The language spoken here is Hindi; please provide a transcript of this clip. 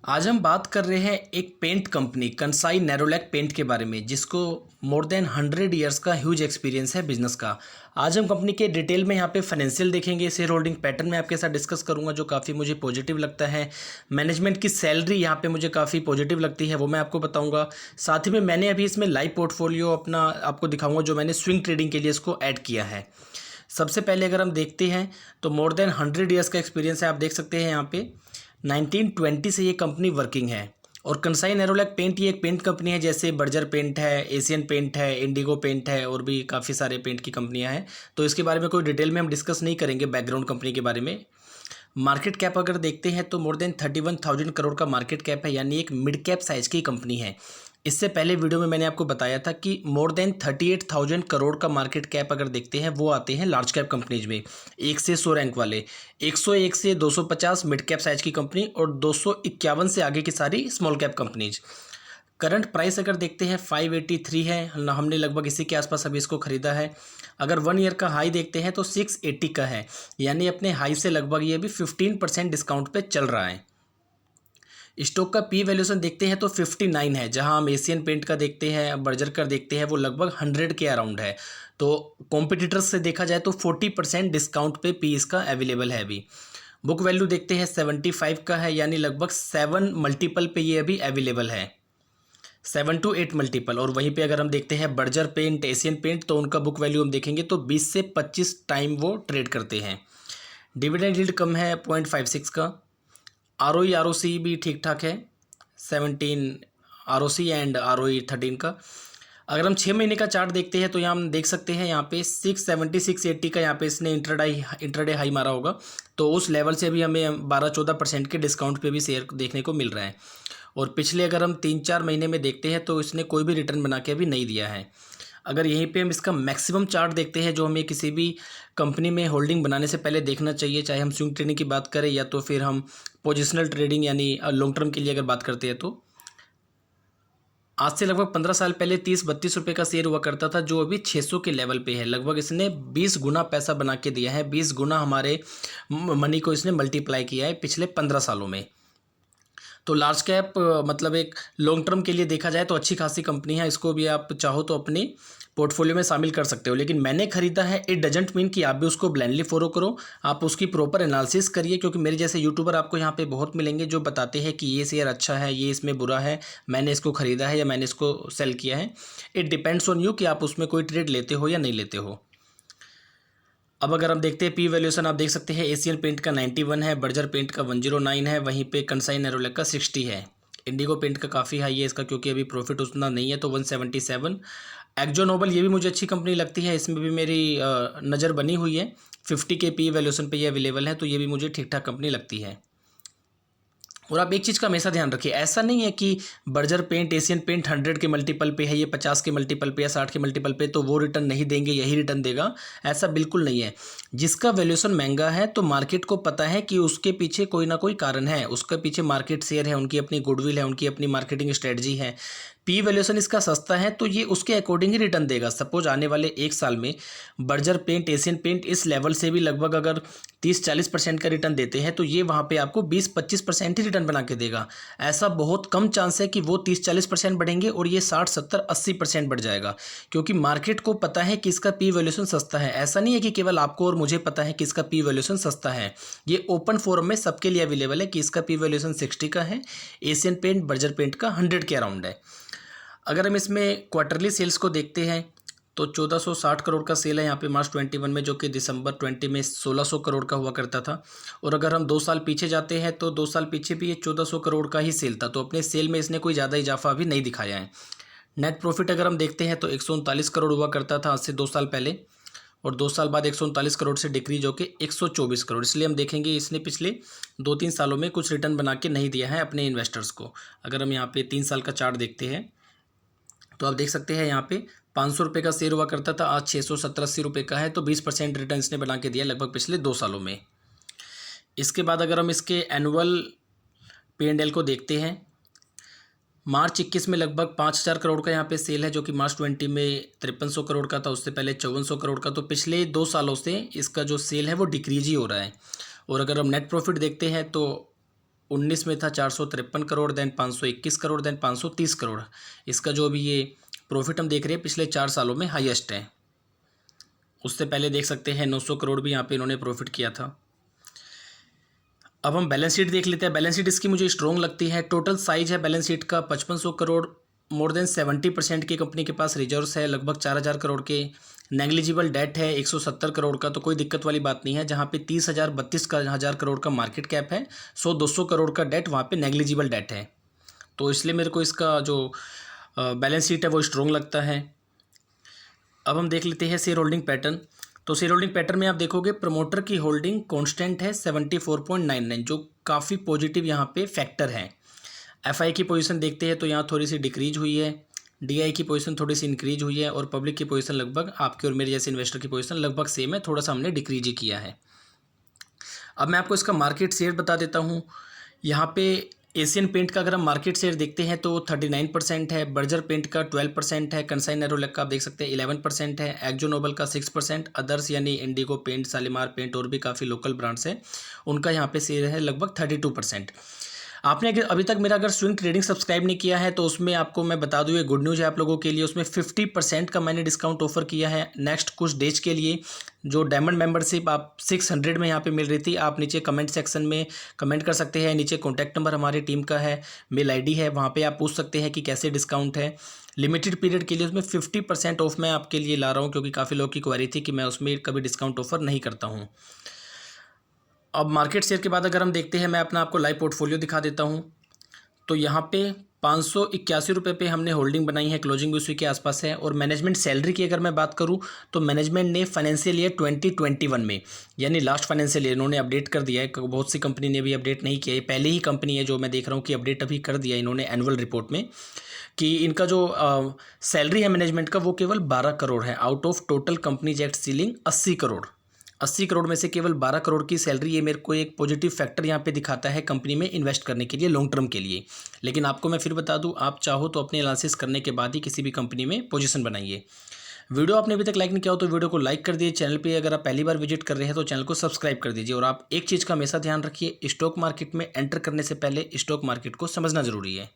आज हम बात कर रहे हैं एक paint company Kansai Nerolac paint के बारे में, जिसको मोर देन 100 ईयर्स का ह्यूज एक्सपीरियंस है बिजनेस का। आज हम कंपनी के डिटेल में यहाँ पे फाइनेंशियल देखेंगे, शेयर होल्डिंग पैटर्न में आपके साथ डिस्कस करूँगा जो काफ़ी मुझे पॉजिटिव लगता है। मैनेजमेंट की सैलरी यहाँ पे मुझे काफ़ी पॉजिटिव लगती है, वो मैं आपको बताऊँगा। साथ ही में मैंने अभी इसमें लाइव पोर्टफोलियो अपना आपको दिखाऊँगा जो मैंने स्विंग ट्रेडिंग के लिए इसको ऐड किया है। सबसे पहले अगर हम देखते हैं तो मोर देन 100 ईयर्स का एक्सपीरियंस है। आप देख सकते हैं यहाँ पे 1920 से ये कंपनी वर्किंग है। और कंसाई नेरोलैक पेंट ये एक पेंट कंपनी है, जैसे बर्जर पेंट है, एशियन पेंट है, इंडिगो पेंट है और भी काफ़ी सारे पेंट की कंपनियां हैं। तो इसके बारे में कोई डिटेल में हम डिस्कस नहीं करेंगे, बैकग्राउंड कंपनी के बारे में। मार्केट कैप अगर देखते हैं तो मोर देन 31,000 करोड़ का मार्केट कैप है, यानी एक मिड कैप साइज की कंपनी है। इससे पहले वीडियो में मैंने आपको बताया था कि मोर देन 38,000 करोड़ का मार्केट कैप अगर देखते हैं वो आते हैं लार्ज कैप कंपनीज में, 1 से 100 रैंक वाले। 101 से 250 मिड कैप साइज की कंपनी और 251 से आगे की सारी small cap companies. Current price अगर देखते हैं 583 है, हमने लगभग इसी के आसपास अभी इसको खरीदा है। अगर 1 ईयर का हाई देखते हैं तो 680 का है, यानी अपने हाई से लगभग ये भी 15% डिस्काउंट पे चल रहा है। स्टॉक का पी वैल्यूएशन देखते हैं तो 59 है, जहां हम एशियन पेंट का देखते हैं, बर्जर का देखते हैं, वो लगभग 100 के अराउंड है। तो कॉम्पिटिटर्स से देखा जाए तो 40% डिस्काउंट पे पी इसका अवेलेबल है अभी। बुक वैल्यू देखते हैं 75 का है, यानी लगभग 7 मल्टीपल पे ये अभी अवेलेबल है, 7 to 8 मल्टीपल। और वहीं पे अगर हम देखते हैं बर्जर पेंट, एशियन पेंट, तो उनका बुक वैल्यू हम देखेंगे तो 20 से 25 टाइम वो ट्रेड करते हैं। डिविडेंड यील्ड कम है 0.56 का। ROE ROC भी ठीक ठाक है, 17 ROC एंड ROE 13 का। अगर हम 6 महीने का चार्ट देखते हैं तो यहाँ हम देख सकते हैं यहाँ पे 670 680 का यहाँ पे इसने इंट्राडे हाई मारा होगा। तो उस लेवल से भी हमें 12-14% के डिस्काउंट पे भी शेयर देखने को मिल रहा है। और पिछले अगर हम 3-4 महीने में देखते हैं तो इसने कोई भी रिटर्न बना के अभी नहीं दिया है। अगर यहीं पे हम इसका मैक्सिमम चार्ट देखते हैं जो हमें किसी भी कंपनी में होल्डिंग बनाने से पहले देखना चाहिए, चाहे हम स्विंग ट्रेडिंग की बात करें या तो फिर हम पोजिशनल ट्रेडिंग यानी लॉन्ग टर्म के लिए अगर बात करते हैं, तो आज से लगभग 15 साल पहले 30-32 रुपये का शेयर हुआ करता था, जो अभी 600 के लेवल पे है। लगभग इसने 20 गुना पैसा बना के दिया है, 20 गुना हमारे मनी को इसने मल्टीप्लाई किया है पिछले 15 सालों में। तो लार्ज कैप मतलब एक लॉन्ग टर्म के लिए देखा जाए तो अच्छी खासी कंपनी है, इसको भी आप चाहो तो अपने पोर्टफोलियो में शामिल कर सकते हो। लेकिन मैंने खरीदा है, इट डजंट मीन कि आप भी उसको ब्लाइंडली फॉलो करो, आप उसकी प्रॉपर एनालिसिस करिए, क्योंकि मेरे जैसे यूट्यूबर आपको यहाँ पे बहुत मिलेंगे जो बताते हैं कि ये शेयर अच्छा है, ये इसमें बुरा है, मैंने इसको खरीदा है या मैंने इसको सेल किया है। इट डिपेंड्स ऑन यू कि आप उसमें कोई ट्रेड लेते हो या नहीं लेते हो। अब अगर हम देखते हैं पी वैल्यूएशन, आप देख सकते हैं एशियन पेंट का 91 है, बर्जर पेंट का 109 है, वहीं पे कंसाई नेरोलैक का 60 है। इंडिगो पेंट का काफ़ी हाई है इसका, क्योंकि अभी प्रॉफिट उतना नहीं है, तो 177। एक्जो नोबल ये भी मुझे अच्छी कंपनी लगती है, इसमें भी मेरी नज़र बनी हुई है, 50 के पी वैल्यूएशन पे ये अवेलेबल है, तो ये भी मुझे ठीक ठाक कंपनी लगती है। और आप एक चीज़ का हमेशा ध्यान रखिए, ऐसा नहीं है कि बर्जर पेंट, एशियन पेंट 100 के मल्टीपल पे है, ये 50 के मल्टीपल पे या 60 के मल्टीपल पे, तो वो रिटर्न नहीं देंगे, यही रिटर्न देगा, ऐसा बिल्कुल नहीं है। जिसका वैल्यूएशन महंगा है तो मार्केट को पता है कि उसके पीछे कोई ना कोई कारण है, उसके पीछे मार्केट शेयर है, उनकी अपनी गुडविल है, उनकी अपनी मार्केटिंग स्ट्रेटजी है। पी वैल्यूएशन इसका सस्ता है तो ये उसके अकॉर्डिंग ही रिटर्न देगा। सपोज आने वाले 1 साल में बर्जर पेंट, एशियन पेंट इस लेवल से भी लगभग अगर 30-40% का रिटर्न देते हैं, तो ये वहाँ पे आपको 20-25% ही रिटर्न बना के देगा। ऐसा बहुत कम चांस है कि वो 30-40% बढ़ेंगे और ये 60-70-80% बढ़ जाएगा, क्योंकि मार्केट को पता है कि इसका पी वैल्यूएशन सस्ता है। ऐसा नहीं है कि केवल आपको और मुझे पता है कि इसका पी वैल्यूएशन सस्ता है, ये ओपन फोरम में सबके लिए अवेलेबल है कि इसका पी वैल्यूएशन 60 का है, एशियन पेंट, बर्जर पेंट का 100 के अराउंड है। अगर हम इसमें क्वार्टरली सेल्स को देखते हैं तो 1460 करोड़ का सेल है यहाँ पे मार्च 21 में, जो कि दिसंबर 20 में 1600 करोड़ का हुआ करता था। और अगर हम 2 साल पीछे जाते हैं तो 2 साल पीछे भी ये 1400 करोड़ का ही सेल था, तो अपने सेल में इसने कोई ज़्यादा इजाफा अभी नहीं दिखाया है। नेट प्रॉफिट अगर हम देखते हैं तो 139 करोड़ हुआ करता था आज से 2 साल पहले, और 2 साल बाद 139 करोड़ से डिक्रीज होकर 124 करोड़। इसलिए हम देखेंगे इसने पिछले 2-3 सालों में कुछ रिटर्न बना के नहीं दिया है अपने इन्वेस्टर्स को। अगर हम यहाँ पे 3 साल का चार्ट देखते हैं तो आप देख सकते हैं यहाँ पे 500 रुपये का शेयर हुआ करता था, आज 670-80 रुपये का है, तो 20% रिटर्न इसने बना के दिया लगभग पिछले 2 सालों में। इसके बाद अगर हम इसके एनुअल P&L को देखते हैं, मार्च 21 में लगभग 5000 करोड़ का यहाँ पे सेल है, जो कि मार्च 20 में 5300 करोड़ का था, उससे पहले 5400 करोड़ का। तो पिछले 2 सालों से इसका जो सेल है वो डिक्रीज ही हो रहा है। और अगर हम नेट प्रॉफिट देखते हैं तो 19 में था 453 करोड़, देन 521 करोड़, देन 530 करोड़। इसका जो भी ये प्रॉफिट हम देख रहे हैं पिछले 4 सालों में हाईएस्ट है। उससे पहले देख सकते हैं 900 करोड़ भी यहाँ पे इन्होंने प्रॉफिट किया था। अब हम बैलेंस शीट देख लेते हैं। बैलेंस शीट इसकी मुझे स्ट्रॉन्ग लगती है। टोटल साइज है बैलेंस शीट का 5500 करोड़। मोर देन 70% की कंपनी के पास रिजर्व्स है, लगभग 4000 करोड़ के। नेग्लिजिबल डेट है 170 करोड़ का, तो कोई दिक्कत वाली बात नहीं है। जहाँ पे 30,000 करोड़ का मार्केट कैप है, 200 करोड़ का डेट वहाँ पे नेग्लिजिबल डेट है। तो इसलिए मेरे को इसका जो बैलेंस शीट है वो स्ट्रॉन्ग लगता है। अब हम देख लेते हैं शेयर होल्डिंग पैटर्न। तो शेयर होल्डिंग पैटर्न में आप देखोगे प्रमोटर की होल्डिंग कांस्टेंट है 74.99, जो काफ़ी पॉजिटिव यहाँ पे फैक्टर है। एफआई की पोजीशन देखते हैं तो यहाँ थोड़ी सी डिक्रीज हुई है, डीआई की पोजीशन थोड़ी सी इंक्रीज हुई है, और पब्लिक की पोजीशन लगभग आपके और मेरे जैसे इन्वेस्टर की पोजीशन लगभग सेम है, थोड़ा सा हमने डिक्रीज ही किया है। अब मैं आपको इसका मार्केट शेयर बता देता हूँ। यहाँ पे एशियन पेंट का अगर हम मार्केट शेयर देखते हैं तो 39% है, बर्जर पेंट का 12% है, कंसाई नेरोलैक का आप देख सकते हैं 11% है, एक्जो नोबल का 6%, अदर्स यानी इंडिगो पेंट, शालीमार पेंट और भी काफ़ी लोकल ब्रांड्स हैं, उनका यहाँ पे शेयर है लगभग 32%। आपने अगर अभी तक मेरा अगर स्विंग ट्रेडिंग सब्सक्राइब नहीं किया है तो उसमें आपको मैं बता दूँ, ये गुड न्यूज़ है आप लोगों के लिए। उसमें 50% का मैंने डिस्काउंट ऑफर किया है नेक्स्ट कुछ डेज के लिए। जो डायमंड मेंबरशिप आप 600 में यहाँ पे मिल रही थी, आप नीचे कमेंट सेक्शन में कमेंट कर सकते हैं। नीचे कॉन्टैक्ट नंबर हमारी टीम का है, मेल ID है, वहाँ पर आप पूछ सकते हैं कि कैसे डिस्काउंट है। लिमिटेड पीरियड के लिए उसमें 50% ऑफ मैं आपके लिए ला रहा हूँ, क्योंकि काफ़ी लोगों की क्वेरी थी कि मैं उसमें कभी डिस्काउंट ऑफर नहीं करता हूँ। अब मार्केट शेयर के बाद अगर हम देखते हैं, मैं अपना आपको लाइव पोर्टफोलियो दिखा देता हूँ। तो यहाँ पे 581 रुपये पे हमने होल्डिंग बनाई है, क्लोजिंग भी उसी के आसपास है। और मैनेजमेंट सैलरी की अगर मैं बात करूँ तो मैनेजमेंट ने फाइनेंशियल ईयर 2021 में, यानी लास्ट फाइनेंशियल ईयर, इन्होंने अपडेट कर दिया है। बहुत सी कंपनी ने भी अपडेट नहीं किया है, पहले ही कंपनी है जो मैं देख रहा हूँ कि अपडेट अभी कर दिया इन्होंने एनुअल रिपोर्ट में, कि इनका जो सैलरी है मैनेजमेंट का वो केवल 12 करोड़ है out of total companies act ceiling 80 crore. 80 crore में से केवल 12 करोड़ की सैलरी, ये मेरे को एक पॉजिटिव फैक्टर यहाँ पे दिखाता है कंपनी में इन्वेस्ट करने के लिए, लॉन्ग टर्म के लिए। लेकिन आपको मैं फिर बता दूँ, आप चाहो तो अपने एनालिसिस करने के बाद ही किसी भी कंपनी में पोजीशन बनाइए। वीडियो आपने अभी तक लाइक नहीं किया हो तो वीडियो को लाइक कर दीजिए। चैनल पे अगर आप पहली बार विजिट कर रहे हैं तो चैनल को सब्सक्राइब कर दीजिए। और आप एक चीज़ का हमेशा ध्यान रखिए, स्टॉक मार्केट में एंटर करने से पहले स्टॉक मार्केट को समझना जरूरी है।